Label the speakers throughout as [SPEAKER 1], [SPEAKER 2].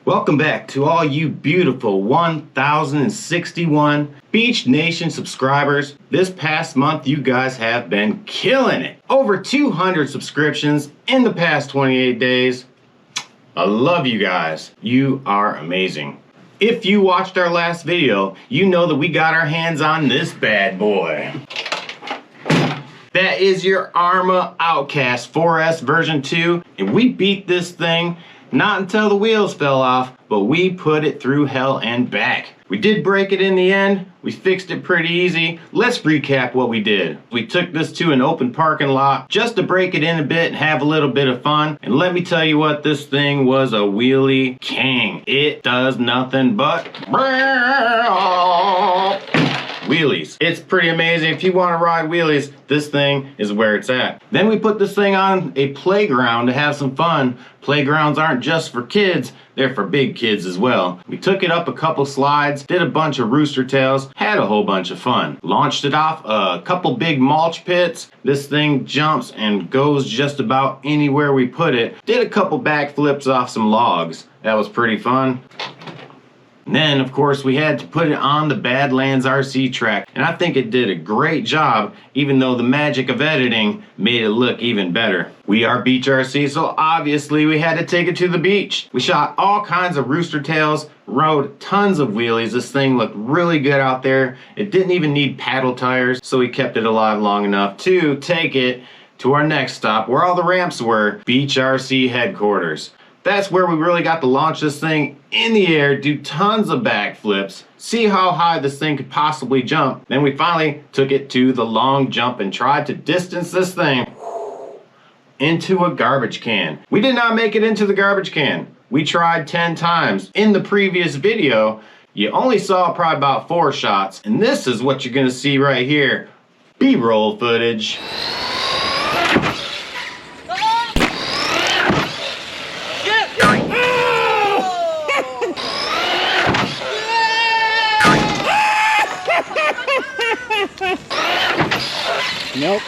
[SPEAKER 1] Welcome back to all you beautiful 1,061 Beach Nation subscribers. This past month, you guys have been killing it. Over 200 subscriptions in the past 28 days. I love you guys. You are amazing. If you watched our last video, you know that we got our hands on this bad boy. That is your ARRMA OUTCAST 4S version 2, and we beat this thing not until the wheels fell off, but we put it through hell and back. We did break it in the end. We fixed it pretty easy. Let's recap what we did. We took this to an open parking lot just to break it in a bit and have a little bit of fun. And let me tell you what, this thing was a wheelie king. It does nothing but wheelies. It's pretty amazing. If you want to ride wheelies, this thing is where it's at. Then we put this thing on a playground to have some fun. Playgrounds aren't just for kids, they're for big kids as well. We took it up a couple slides, did a bunch of rooster tails, had a whole bunch of fun. Launched it off a couple big mulch pits. This thing jumps and goes just about anywhere we put it. Did a couple backflips off some logs. That was pretty fun. And then, of course, we had to put it on the Badlands RC track, and I think it did a great job, even though the magic of editing made it look even better. We are BeachRC, so obviously we had to take it to the beach. We shot all kinds of rooster tails, rode tons of wheelies. This thing looked really good out there. It didn't even need paddle tires, so we kept it alive long enough to take it to our next stop, where all the ramps were, BeachRC headquarters. That's where we really got to launch this thing in the air, do tons of backflips, see how high this thing could possibly jump. Then we finally took it to the long jump and tried to distance this thing into a garbage can. We did not make it into the garbage can. We tried 10 times. In the previous video, you only saw probably about 4 shots, and this is what you're gonna see right here. B-roll footage.
[SPEAKER 2] Nope.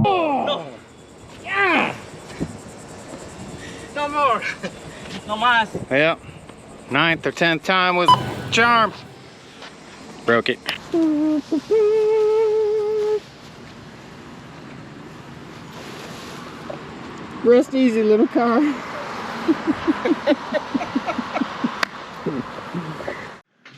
[SPEAKER 2] Oh.
[SPEAKER 3] No more. No más.
[SPEAKER 1] Yep. 9th or 10th time was charm. Broke it.
[SPEAKER 2] Rest easy, little car.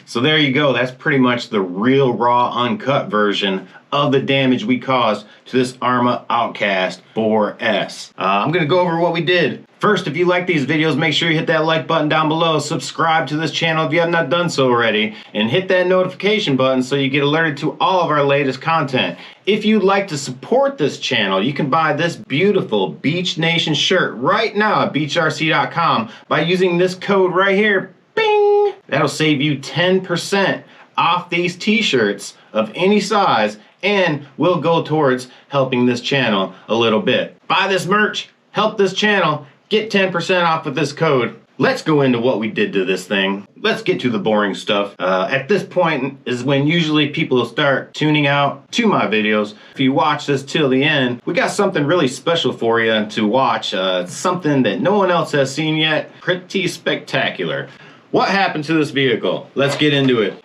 [SPEAKER 1] So there you go. That's pretty much the real raw uncut version of the damage we caused to this ARRMA OUTCAST 4S. I'm gonna go over what we did. First, if you like these videos, make sure you hit that like button down below, subscribe to this channel if you have not done so already, and hit that notification button so you get alerted to all of our latest content. If you'd like to support this channel, you can buy this beautiful Beach Nation shirt right now at BeachRC.com by using this code right here. Bing! That'll save you 10% off these t-shirts of any size, and will go towards helping this channel a little bit. Buy this merch, help this channel, get 10% off with this code. Let's go into what we did to this thing. Let's get to the boring stuff. At this point is when usually people start tuning out to my videos. If you watch this till the end, we got something really special for you to watch. Something that no one else has seen yet. Pretty spectacular. What happened to this vehicle? Let's get into it.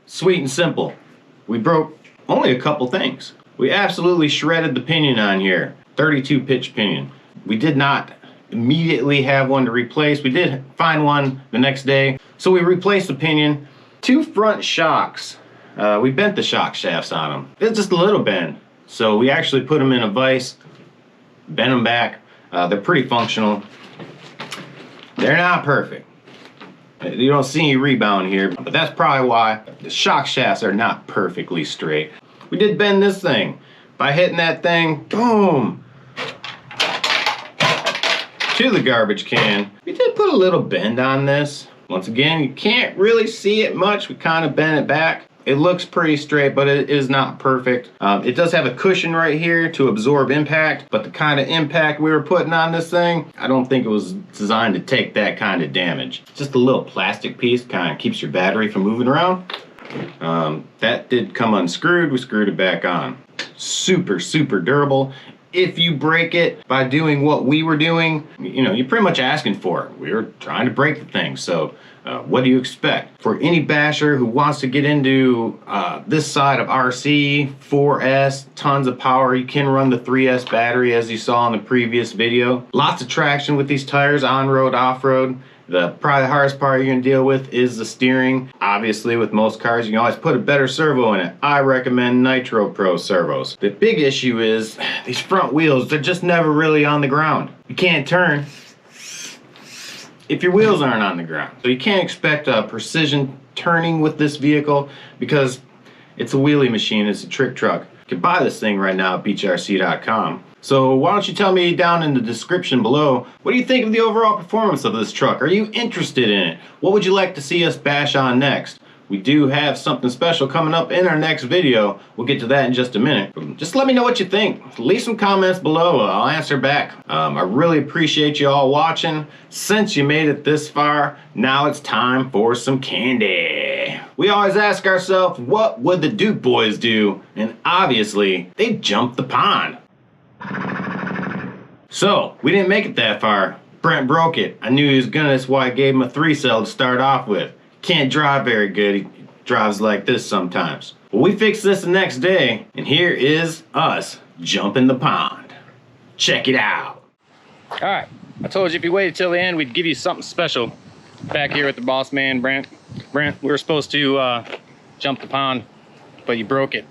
[SPEAKER 1] Sweet and simple. We broke only a couple things. We absolutely shredded the pinion on here. 32 pitch pinion. We did not immediately have one to replace. We did find one the next day. So we replaced the pinion. 2 front shocks. We bent the shock shafts on them. It's just a little bend. So we actually put them in a vise, bent them back. They're pretty functional. They're not perfect. You don't see any rebound here, but that's probably why the shock shafts are not perfectly straight. We did bend this thing. By hitting that thing, boom, to the garbage can. We did put a little bend on this. Once again, you can't really see it much. We kind of bent it back. It looks pretty straight, but it is not perfect. It does have a cushion right here to absorb impact, but the kind of impact we were putting on this thing, I don't think it was designed to take that kind of damage. Just a little plastic piece kind of keeps your battery from moving around. That did come unscrewed. We screwed it back on. Super, super durable. If you break it by doing what we were doing, you know, you're pretty much asking for it. We were trying to break the thing, so what do you expect? For any basher who wants to get into this side of RC, 4S, tons of power, you can run the 3S battery as you saw in the previous video. Lots of traction with these tires, on-road, off-road. Probably the hardest part you're gonna deal with is the steering. Obviously, with most cars, you can always put a better servo in it. I recommend Nitro Pro servos. The big issue is these front wheels, they're just never really on the ground. You can't turn if your wheels aren't on the ground. So you can't expect precision turning with this vehicle because it's a wheelie machine, it's a trick truck. You can buy this thing right now at BeachRC.com. So why don't you tell me down in the description below, what do you think of the overall performance of this truck? Are you interested in it? What would you like to see us bash on next? We do have something special coming up in our next video. We'll get to that in just a minute. Just let me know what you think. Leave some comments below. I'll answer back. I really appreciate you all watching. Since you made it this far, now it's time for some candy. We always ask ourselves, what would the Duke boys do? And obviously, they jumped the pond. So, we didn't make it that far. Brent broke it. I knew he was gonna, that's why I gave him a 3-cell to start off with. Can't drive very good. He drives like this sometimes. Well, we fixed this the next day, and here is us jumping the pond. Check it out. All right, I told you if you waited till the end, we'd give you something special. Back here with the boss man, Brent. Brent, we were supposed to jump the pond, but you broke it.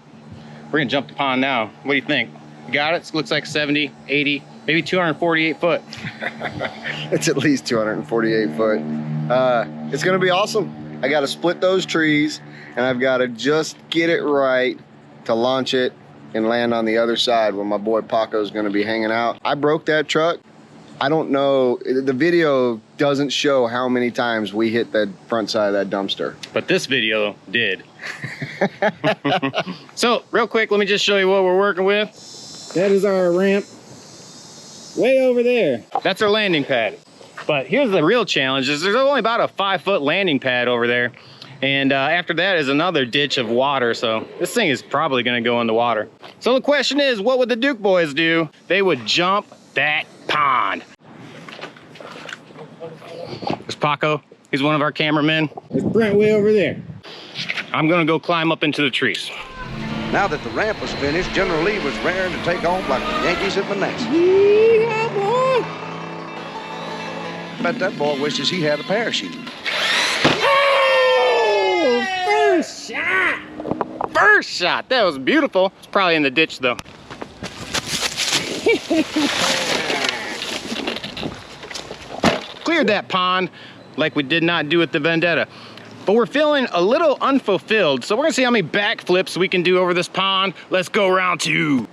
[SPEAKER 1] We're gonna jump the pond now. What do you think? You got it? It looks like 70, 80, maybe 248 foot.
[SPEAKER 4] It's at least 248 foot. It's gonna be awesome. I gotta split those trees and I've gotta just get it right to launch it and land on the other side where my boy Paco's gonna be hanging out. I broke that truck. I don't know, the video doesn't show how many times we hit the front side of that dumpster.
[SPEAKER 1] But this video did. So, real quick, let me just show you what we're working with.
[SPEAKER 2] That is our ramp way over there.
[SPEAKER 1] That's our landing pad. But here's the real challenge, is there's only about a 5-foot landing pad over there. And after that is another ditch of water, so this thing is probably gonna go in the water. So the question is, what would the Duke boys do? They would jump that pond. There's Paco, he's one of our cameramen.
[SPEAKER 2] There's Brent way over there.
[SPEAKER 1] I'm gonna go climb up into the trees.
[SPEAKER 5] Now that the ramp was finished, General Lee was raring to take off like the Yankees at Manassas.
[SPEAKER 2] Yeehaw, boy!
[SPEAKER 5] Bet that boy wishes he had a parachute.
[SPEAKER 2] Oh, first shot!
[SPEAKER 1] First shot, that was beautiful. It's probably in the ditch though. Cleared that pond like we did not do with the Vendetta. But we're feeling a little unfulfilled, so we're gonna see how many backflips we can do over this pond. Let's go round 2.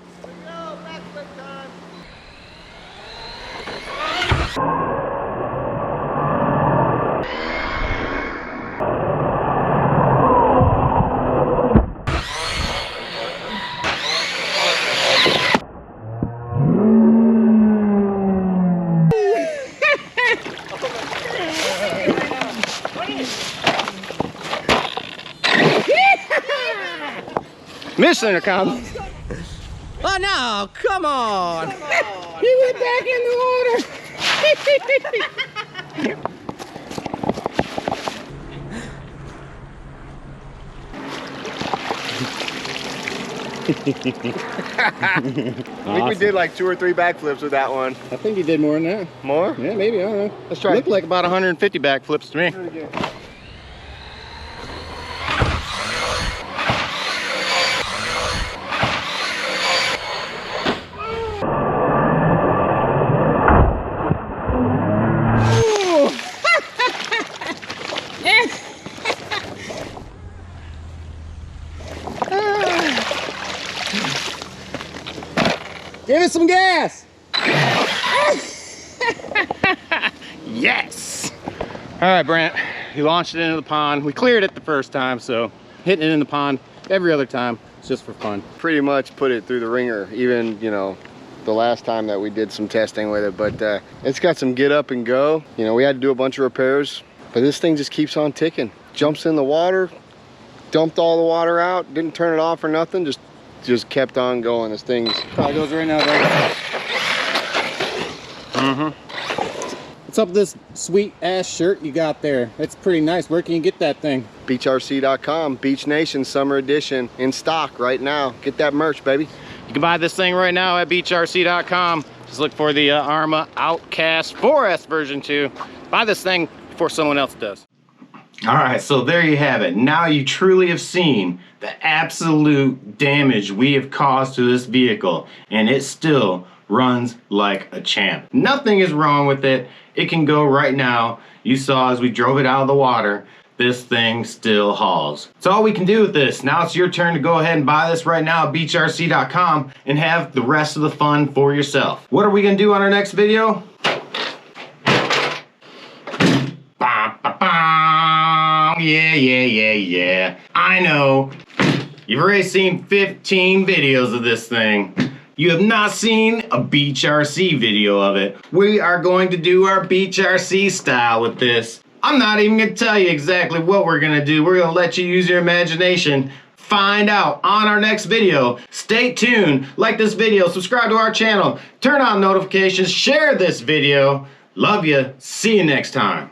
[SPEAKER 1] Mission accomplished.
[SPEAKER 3] Oh no, come on.
[SPEAKER 2] He went back in the water.
[SPEAKER 4] I think we did like 2 or 3 backflips with that one.
[SPEAKER 2] I think he did more than that.
[SPEAKER 4] More?
[SPEAKER 2] Yeah, maybe, I don't know.
[SPEAKER 4] Let's try.
[SPEAKER 1] Looked like about 150 backflips to me.
[SPEAKER 2] Give it some gas.
[SPEAKER 1] Yes! All right, Brent, you launched it into the pond. We cleared it the first time, so hitting it in the pond every other time, it's just for fun.
[SPEAKER 4] Pretty much put it through the ringer, even, you know, the last time that we did some testing with it, but it's got some get up and go. You know, we had to do a bunch of repairs, but this thing just keeps on ticking. Jumps in the water, dumped all the water out, didn't turn it off or nothing, just kept on going. This thing's
[SPEAKER 2] Probably goes right now, though. What's up with this sweet ass shirt you got there? It's pretty nice. Where can you get that thing?
[SPEAKER 4] BeachRC.com, Beach Nation Summer Edition in stock right now. Get that merch, baby.
[SPEAKER 1] You can buy this thing right now at BeachRC.com. Just look for the ARRMA OUTCAST 4S version 2. Buy this thing before someone else does. All right, so there you have it. Now you truly have seen the absolute damage we have caused to this vehicle, and it still runs like a champ. Nothing is wrong with it. It can go right now. You saw as we drove it out of the water, this thing still hauls. It's all we can do with this. Now it's your turn to go ahead and buy this right now at BeachRC.com and have the rest of the fun for yourself. What are we gonna do on our next video? Yeah. I know. You've already seen 15 videos of this thing. You have not seen a BeachRC video of it. We are going to do our BeachRC style with this. I'm not even gonna tell you exactly what we're gonna do. We're gonna let you use your imagination. Find out on our next video. Stay tuned, like this video, subscribe to our channel, turn on notifications, share this video. Love you, see you next time.